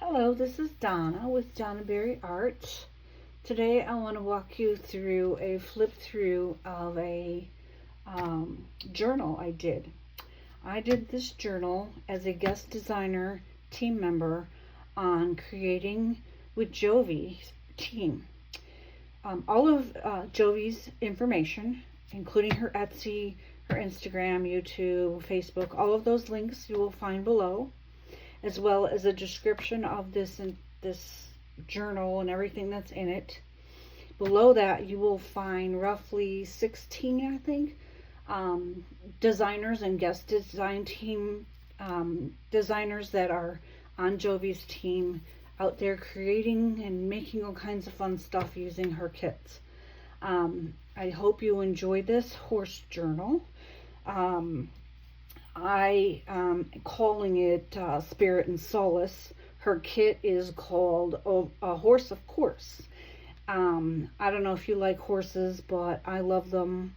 Hello, this is Donna with Donna Berry Art. Today I want to walk you through a flip through of a journal I did. I did this journal as a guest designer team member on Creating with Jovi team. All of Jovi's information, including her Etsy, her Instagram, YouTube, Facebook, all of those links you will find below, as well as a description of this journal and everything that's in it. Below that, you will find roughly 16, I think, designers and guest design team designers that are on Jovi's team out there creating and making all kinds of fun stuff using her kits. I hope you enjoy this horse journal. I am calling it Spirit and Solace. Her kit is called A Horse of Course. I don't know if you like horses, but I love them.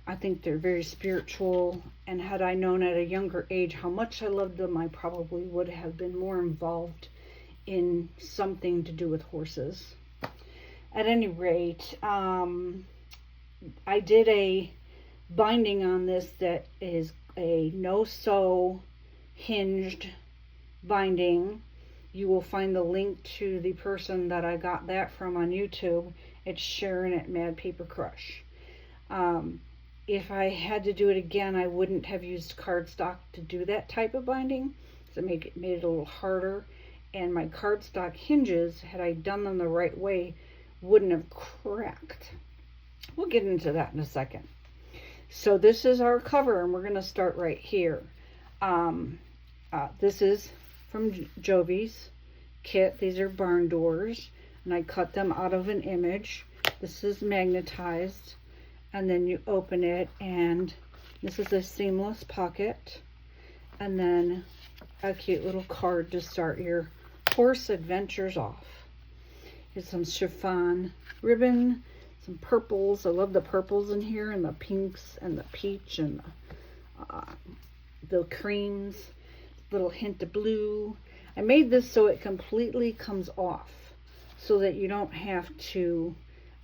I think they're very spiritual, and had I known at a younger age how much I loved them, I probably would have been more involved in something to do with horses. At any rate, I did a binding on this that is a no-sew hinged binding. You will find the link to the person that I got that from on YouTube. It's Sharon at Mad Paper Crush. If I had to do it again, I wouldn't have used cardstock to do that type of binding, so it made it a little harder. And my cardstock hinges, had I done them the right way, wouldn't have cracked. We'll get into that in a second. So this is our cover, and we're going to start right here. This is from Jovi's kit. These are barn doors, and I cut them out of an image. This is magnetized, and then you open it, and this is a seamless pocket, and then a cute little card to start your horse adventures off. Here's some chiffon ribbon, some purples. I love the purples in here, and the pinks, and the peach, and the creams. Little hint of blue. I made this so it completely comes off, so that you don't have to,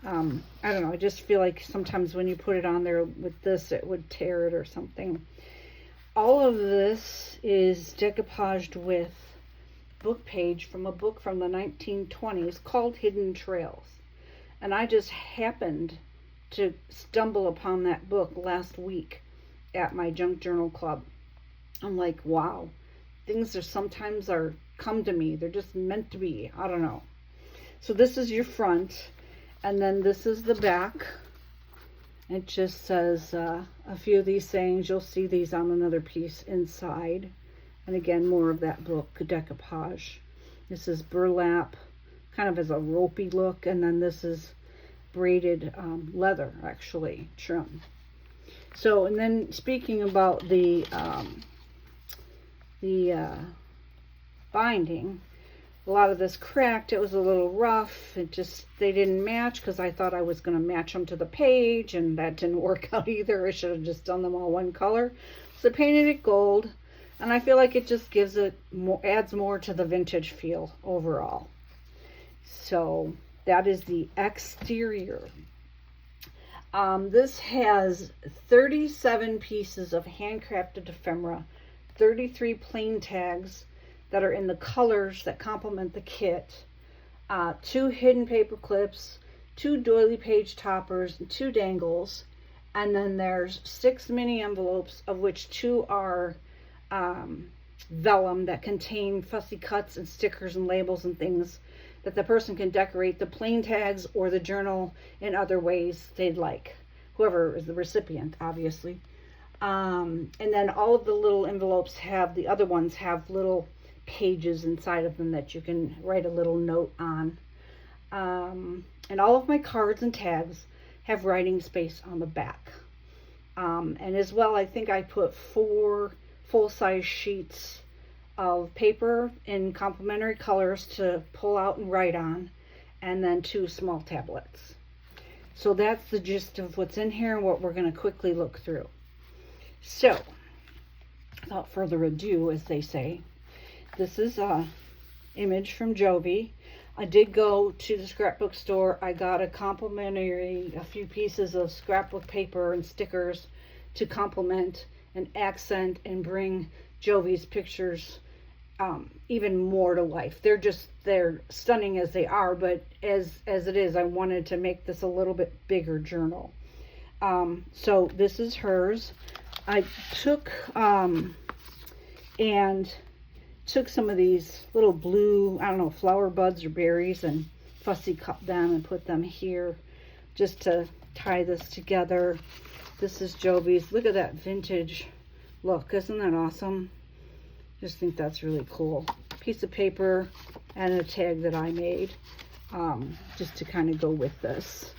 I don't know, I just feel like sometimes when you put it on there with this, it would tear it or something. All of this is decoupaged with book page from a book from the 1920s called Hidden Trails. And I just happened to stumble upon that book last week at my junk journal club. I'm like, wow, things are sometimes come to me. They're just meant to be. I don't know. So this is your front, and then this is the back. It just says a few of these sayings. You'll see these on another piece inside. And again, more of that book decoupage. This is burlap, kind of as a ropey look, and then this is braided leather, actually, trim. So, and then speaking about the binding, a lot of this cracked. It was a little rough. They didn't match, because I thought I was going to match them to the page, and that didn't work out either. I should have just done them all one color. So I painted it gold, and I feel like it just gives it more, adds more to the vintage feel overall. So that is the exterior. This has 37 pieces of handcrafted ephemera, 33 plain tags that are in the colors that complement the kit, 2 hidden paper clips, 2 doily page toppers, and 2 dangles, and then there's 6 mini envelopes, of which 2 are vellum that contain fussy cuts and stickers and labels and things that the person can decorate the plain tags or the journal in other ways they'd like, whoever is the recipient, obviously. And then all of the little envelopes the other ones have little pages inside of them that you can write a little note on. And all of my cards and tags have writing space on the back. And as well, I think I put 4 full-size sheets of paper in complementary colors to pull out and write on, and then 2 small tablets. So that's the gist of what's in here and what we're going to quickly look through. So, without further ado, as they say, this is image from Jovi. I did go to the scrapbook store. I got a few pieces of scrapbook paper and stickers to complement and accent and bring Jovi's pictures even more to life. They're stunning as they are, but as it is, I wanted to make this a little bit bigger journal. So this is hers. I took took some of these little blue, I don't know, flower buds or berries, and fussy cut them and put them here just to tie this together. This is Jovi's. Look at that vintage look. Isn't that awesome? Just think that's really cool. Piece of paper and a tag that I made just to kind of go with this.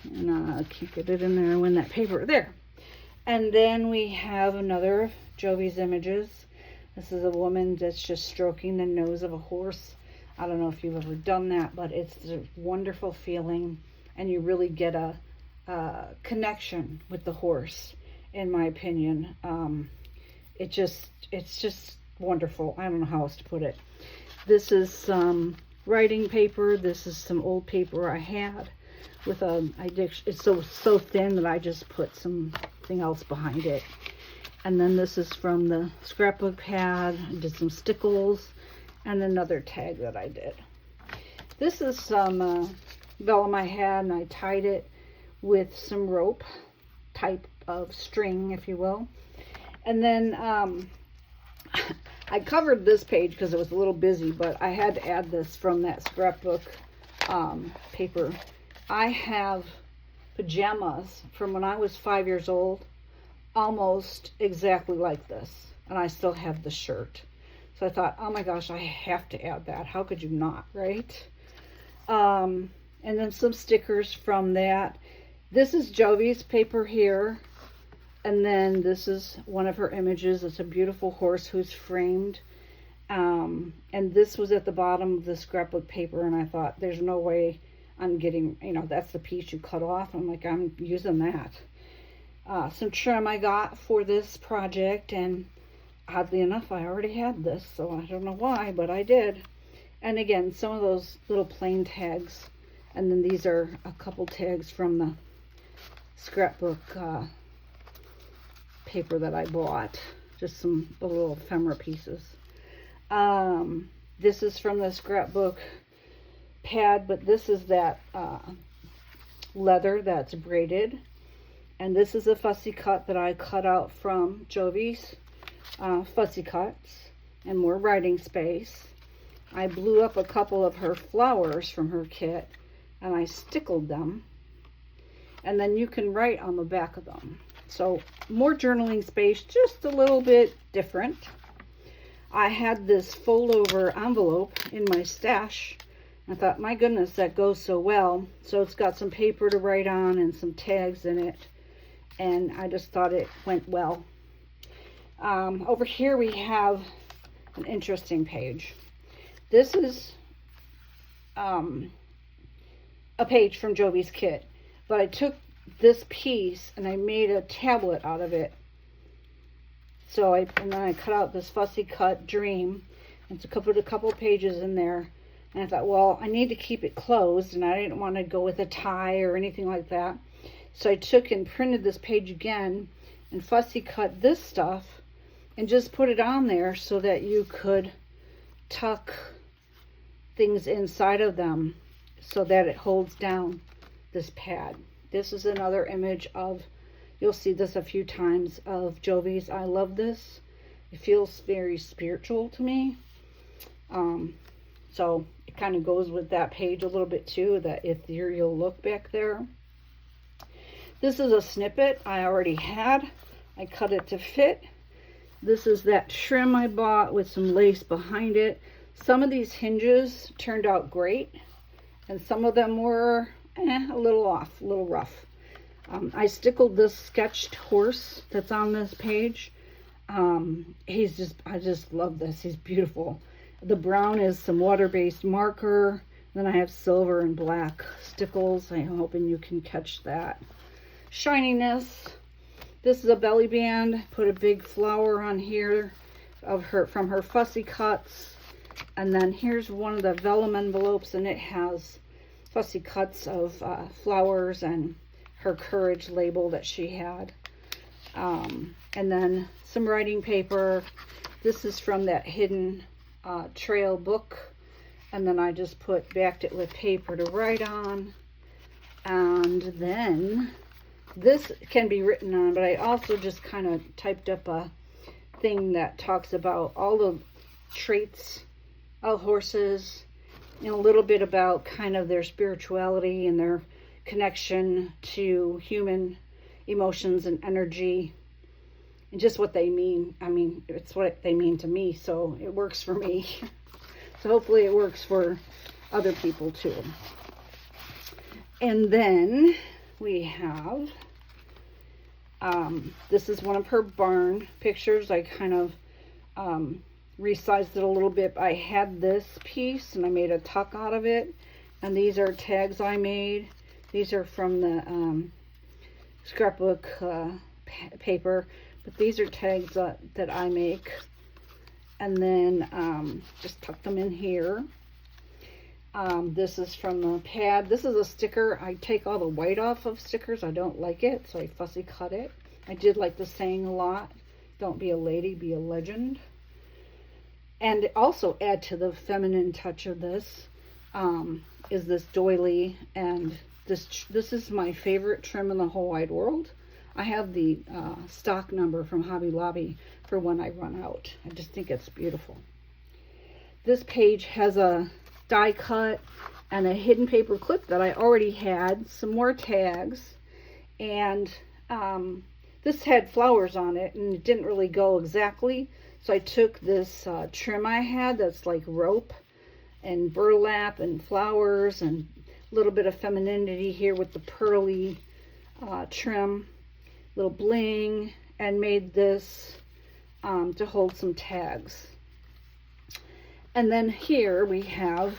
And I can't get it in there when that paper, there. And then we have another of Jovi's images. This is a woman that's just stroking the nose of a horse. I don't know if you've ever done that, but it's a wonderful feeling, and you really get a connection with the horse, in my opinion. It's just wonderful. I don't know how else to put it. This is some writing paper. This is some old paper I had with it's so thin that I just put something else behind it. And then this is from the scrapbook pad. I did some stickles and another tag that I did. This is some vellum I had, and I tied it with some rope type of string, if you will. And then I covered this page because it was a little busy, but I had to add this from that scrapbook paper. I have pajamas from when I was 5 years old, almost exactly like this, and I still have the shirt. So I thought, oh my gosh, I have to add that. How could you not, right? And then some stickers from that. This is Jovi's paper here, and then this is one of her images. It's a beautiful horse who's framed. And this was at the bottom of the scrapbook paper, and I thought, there's no way I'm getting, that's the piece you cut off. I'm like, I'm using that. Some trim I got for this project, and oddly enough, I already had this, so I don't know why, but I did. And again, some of those little plain tags, and then these are a couple tags from the scrapbook paper that I bought. Just some little ephemera pieces. This is from the scrapbook pad, but this is that leather that's braided, and this is a fussy cut that I cut out from Jovi's fussy cuts, and more writing space. I blew up a couple of her flowers from her kit, and I stickled them, and then you can write on the back of them. So more journaling space, just a little bit different. I had this fold over envelope in my stash. I thought, my goodness, that goes so well. So it's got some paper to write on and some tags in it. And I just thought it went well. Over here we have an interesting page. This is a page from Jovi's kit. But I took this piece and I made a tablet out of it. And then I cut out this fussy cut dream. And so put a couple pages in there. And I thought, well, I need to keep it closed, and I didn't want to go with a tie or anything like that. So I took and printed this page again and fussy cut this stuff and just put it on there so that you could tuck things inside of them so that it holds down this pad. This is another image of, you'll see this a few times, of Jovi's. I love this. It feels very spiritual to me. So it kind of goes with that page a little bit too, that ethereal look back there. This is a snippet I already had. I cut it to fit. This is that trim I bought with some lace behind it. Some of these hinges turned out great, and some of them were a little off, a little rough. I stickled this sketched horse that's on this page. I just love this. He's beautiful. The brown is some water-based marker. Then I have silver and black stickles. I'm hoping you can catch that shininess. This is a belly band. Put a big flower on here. of from her fussy cuts. And then here's one of the vellum envelopes, and it has fussy cuts of flowers and her courage label that she had. And then some writing paper. This is from that hidden trail book. And then I just backed it with paper to write on. And then this can be written on, but I also just kind of typed up a thing that talks about all the traits of horses and a little bit about kind of their spirituality and their connection to human emotions and energy and just what they mean. I mean, it's what they mean to me, so it works for me. So hopefully it works for other people too. And then we have, this is one of her barn pictures. I kind of resized it a little bit. I had this piece and I made a tuck out of it. And these are tags I made. These are from the scrapbook paper. But these are tags that I make. And then just tuck them in here. This is from the pad. This is a sticker. I take all the white off of stickers. I don't like it, so I fussy cut it. I did like the saying a lot. Don't be a lady, be a legend. And also add to the feminine touch of this is this doily. And this is my favorite trim in the whole wide world. I have the stock number from Hobby Lobby for when I run out. I just think it's beautiful. This page has a die cut and a hidden paper clip that I already had, some more tags, and this had flowers on it and it didn't really go exactly, so I took this trim I had that's like rope and burlap and flowers and a little bit of femininity here with the pearly trim, little bling, and made this to hold some tags. And then here we have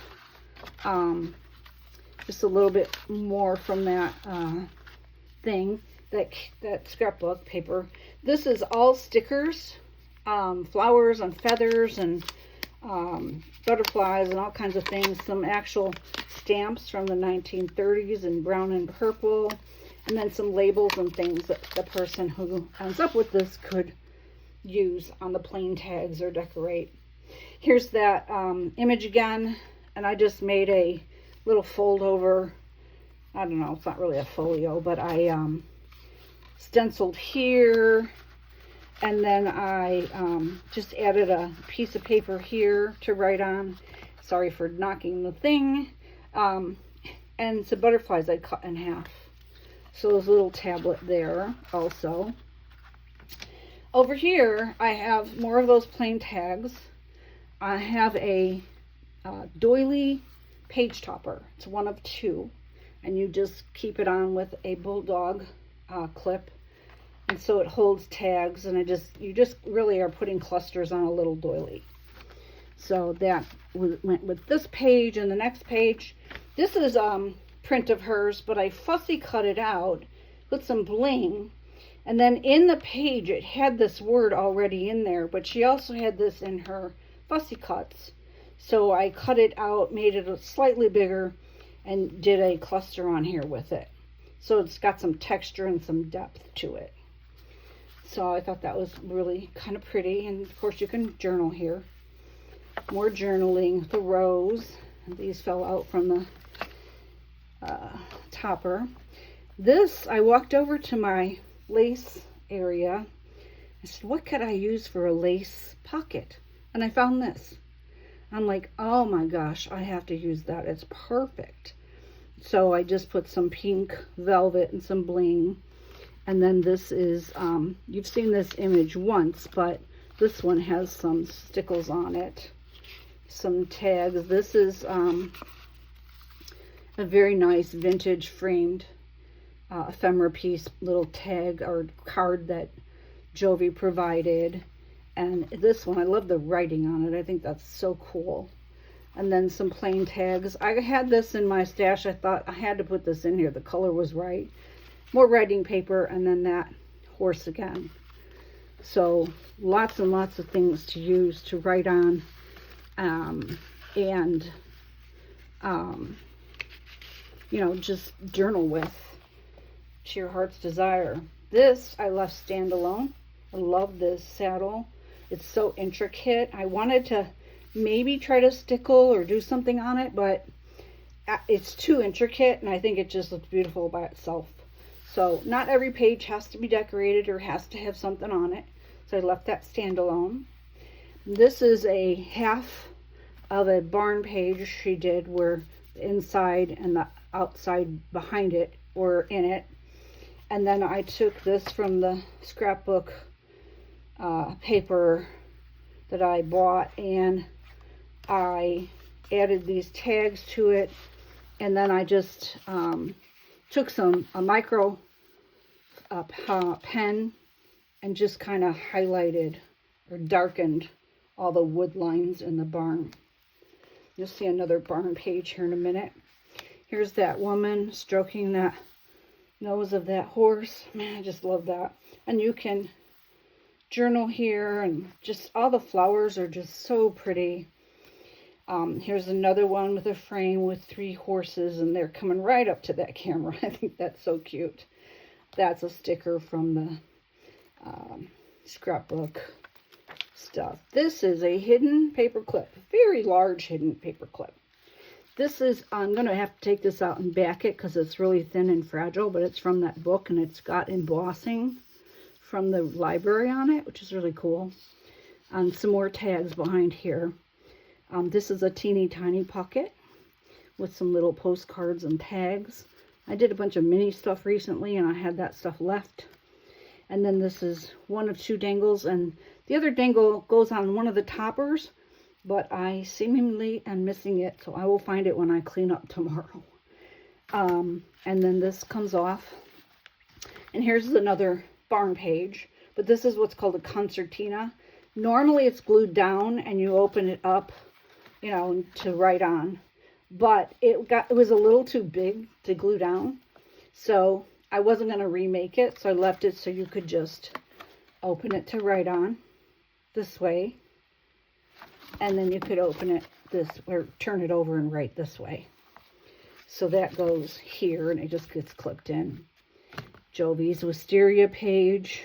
just a little bit more from that thing, that scrapbook paper. This is all stickers, flowers and feathers and butterflies and all kinds of things. Some actual stamps from the 1930s in brown and purple. And then some labels and things that the person who ends up with this could use on the plain tags or decorate. Here's that image again, and I just made a little fold over. I don't know, it's not really a folio, but I stenciled here, and then I just added a piece of paper here to write on. Sorry for knocking the thing. And some butterflies I cut in half. So there's a little tablet there also. Over here, I have more of those plain tags. I have a doily page topper. It's one of two, and you just keep it on with a bulldog clip, and so it holds tags. And you just really are putting clusters on a little doily. So that went with this page and the next page. This is print of hers, but I fussy cut it out with some bling. And then in the page, it had this word already in there, but she also had this in her fussy cuts. So I cut it out, made it slightly bigger, and did a cluster on here with it. So it's got some texture and some depth to it. So I thought that was really kind of pretty. And of course you can journal here. More journaling, the rose. These fell out from the topper. This, I walked over to my lace area. I said, what could I use for a lace pocket? And I found this. I'm like, oh my gosh, I have to use that. It's perfect. So I just put some pink velvet and some bling. And then this is, you've seen this image once, but this one has some stickles on it. Some tags. This is a very nice vintage framed ephemera piece, little tag or card that Jovi provided. And this one, I love the writing on it. I think that's so cool. And then some plain tags. I had this in my stash. I thought I had to put this in here. The color was right. More writing paper, and then that horse again. So lots and lots of things to use to write on, and you know, just journal with to your heart's desire. This I left standalone. I love this saddle. It's so intricate. I wanted to maybe try to stickle or do something on it, but it's too intricate, and I think it just looks beautiful by itself. So not every page has to be decorated or has to have something on it. So I left that standalone. This is a half of a barn page she did where the inside and the outside behind it were in it. And then I took this from the scrapbook paper that I bought, and I added these tags to it, and then I just took a micro pen and just kind of highlighted or darkened all the wood lines in the barn. You'll see another barn page here in a minute. Here's that woman stroking that nose of that horse. Man, I just love that. And you can journal here, and just all the flowers are just so pretty. Here's another one with a frame with 3 horses, and they're coming right up to that camera. I think that's so cute. That's a sticker from the scrapbook stuff. This is a hidden paper clip, very large hidden paper clip. This is, I'm going to have to take this out and back it because it's really thin and fragile, but it's from that book, and it's got embossing from the library on it, which is really cool. And some more tags behind here. This is a teeny tiny pocket with some little postcards and tags. I did a bunch of mini stuff recently, and I had that stuff left. And then this is one of 2 dangles, and the other dangle goes on one of the toppers, but I seemingly am missing it, so I will find it when I clean up tomorrow. And then this comes off. And here's another barn page, but this is what's called a concertina. Normally it's glued down and you open it up, you know, to write on, but it was a little too big to glue down, so I wasn't going to remake it, so I left it so you could just open it to write on this way, and then you could open it this, or turn it over and write this way. So that goes here, and it just gets clipped in. Jovi's wisteria page,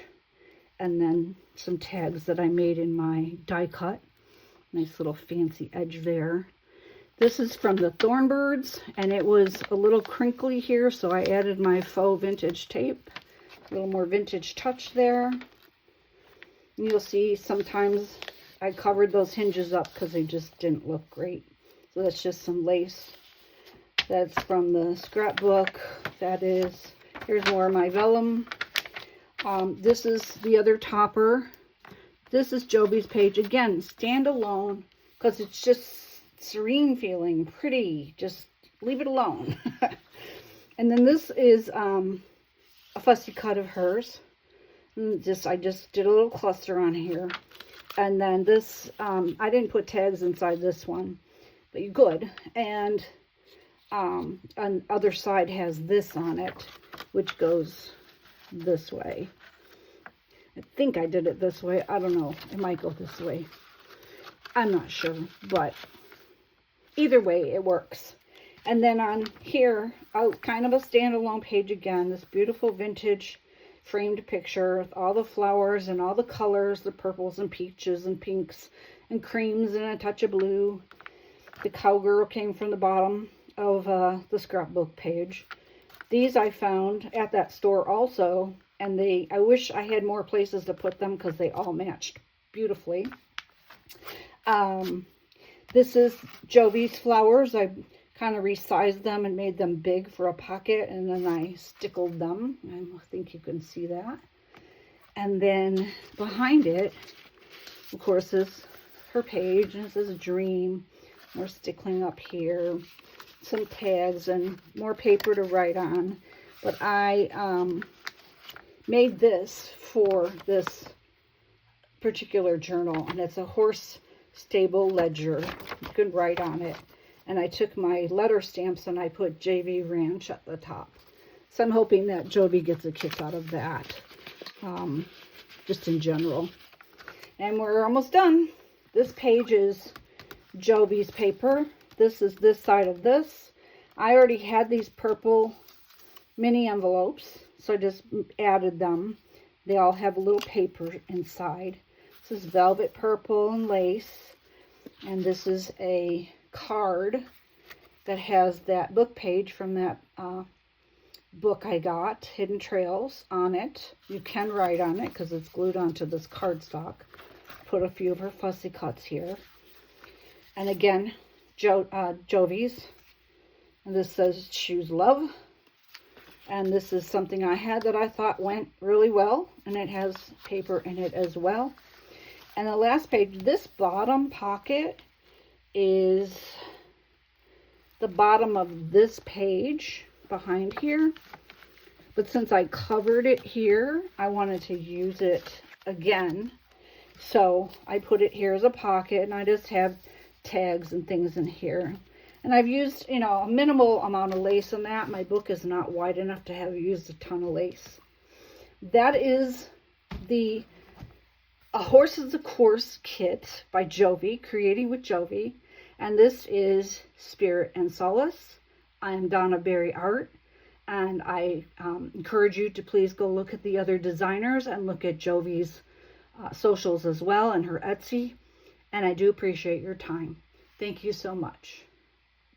and then some tags that I made in my die cut. Nice little fancy edge there. This is from the Thornbirds, and it was a little crinkly here, so I added my faux vintage tape. A little more vintage touch there. And you'll see sometimes I covered those hinges up because they just didn't look great. So that's just some lace. That's from the scrapbook. Here's more of my vellum. This is the other topper. This is Jovi's page. Again, standalone, because it's just serene feeling, pretty. Just leave it alone. And then this is a fussy cut of hers. I just did a little cluster on here. And then this, I didn't put tags inside this one, but you could. And on the other side has this on it, which goes this way. I think I did it this way. I don't know. It might go this way. I'm not sure, but either way, it works. And then on here, kind of a standalone page again, this beautiful vintage framed picture with all the flowers and all the colors, the purples and peaches and pinks and creams and a touch of blue. The cowgirl came from the bottom of the scrapbook page. These I found at that store also, and I wish I had more places to put them because they all matched beautifully. This is Jovi's flowers. I kind of resized them and made them big for a pocket, and then I stickled them. I think you can see that. And then behind it, of course, is her page, and it says Dream. More stickling up here, some tags, and more paper to write on. But I made this for this particular journal, and it's a horse stable ledger. You can write on it. And I took my letter stamps and I put JV Ranch at the top. So I'm hoping that Jovi gets a kick out of that. just in general. And we're almost done. This page is Jovi's paper. This is this side of this. I already had these purple mini envelopes, so I just added them. They all have a little paper inside. This is velvet purple and lace. And this is a card that has that book page from that book I got, Hidden Trails, on it. You can write on it because it's glued onto this cardstock. Put a few of her fussy cuts here. And again, Jovi's. And this says Choose Love. And this is something I had that I thought went really well. And it has paper in it as well. And the last page, this bottom pocket is the bottom of this page behind here. But since I covered it here, I wanted to use it again. So I put it here as a pocket, and I just have tags and things in here. And I've used, you know, a minimal amount of lace on that. My book is not wide enough to have used a ton of lace. That is the A Horse is a Course kit by Jovi, Creating with Jovi. And this is Spirit and Solace. I am Donna Berry Art. And I encourage you to please go look at the other designers and look at Jovi's socials as well and her Etsy. And I do appreciate your time. Thank you so much.